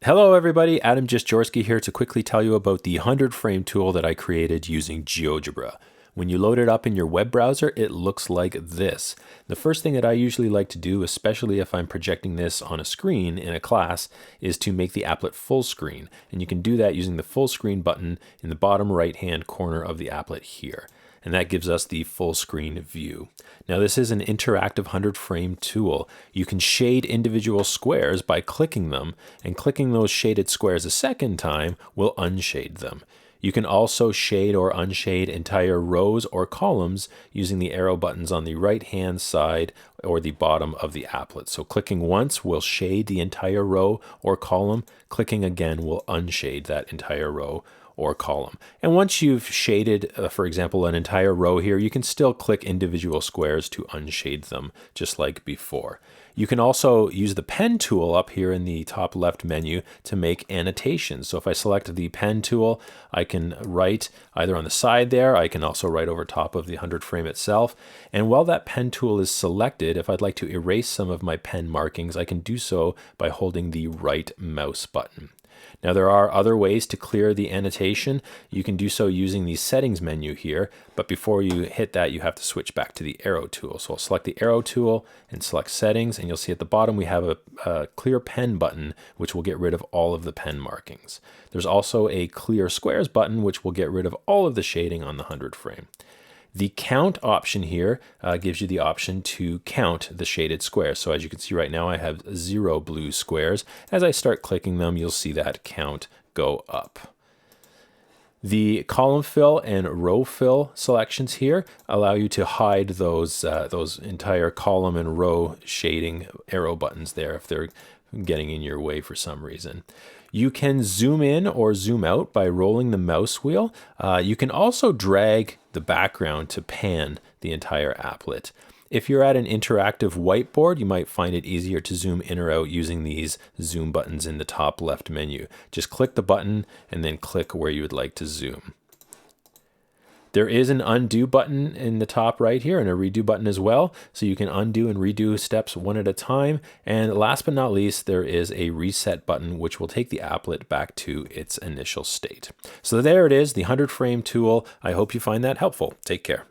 Hello everybody, Adam Jastrzorski here to quickly tell you about the 100 frame tool that I created using GeoGebra. When you load it up in your web browser, it looks like this. The first thing that I usually like to do, especially if I'm projecting this on a screen in a class, is to make the applet full screen. And you can do that using the full screen button in the bottom right hand corner of the applet here. And that gives us the full screen view. Now this is an interactive 100 frame tool. You can shade individual squares by clicking them, and clicking those shaded squares a second time will unshade them. You can also shade or unshade entire rows or columns using the arrow buttons on the right hand side or the bottom of the applet. So clicking once will shade the entire row or column. Clicking again will unshade that entire row or column. And once you've shaded, for example, an entire row here, you can still click individual squares to unshade them, just like before. You can also use the pen tool up here in the top left menu to make annotations. So if I select the pen tool, I can write either on the side there, I can also write over top of the 100 frame itself. And while that pen tool is selected, if I'd like to erase some of my pen markings, I can do so by holding the right mouse button. Now there are other ways to clear the annotation. You can do so using the settings menu here, but before you hit that, you have to switch back to the arrow tool. So I'll select the arrow tool and select settings, and you'll see at the bottom we have a clear pen button, which will get rid of all of the pen markings. There's also a clear squares button, which will get rid of all of the shading on the 100 frame. The count option here gives you the option to count the shaded squares. So as you can see right now, I have 0 blue squares. As I start clicking them, you'll see that count go up. The column fill and row fill selections here allow you to hide those entire column and row shading arrow buttons there if they're getting in your way for some reason. You can zoom in or zoom out by rolling the mouse wheel. You can also drag the background to pan the entire applet. If you're at an interactive whiteboard, you might find it easier to zoom in or out using these zoom buttons in the top left menu. Just click the button and then click where you would like to zoom. There is an undo button in the top right here and a redo button as well. So you can undo and redo steps one at a time. And last but not least, there is a reset button, which will take the applet back to its initial state. So there it is, the 100 frame tool. I hope you find that helpful. Take care.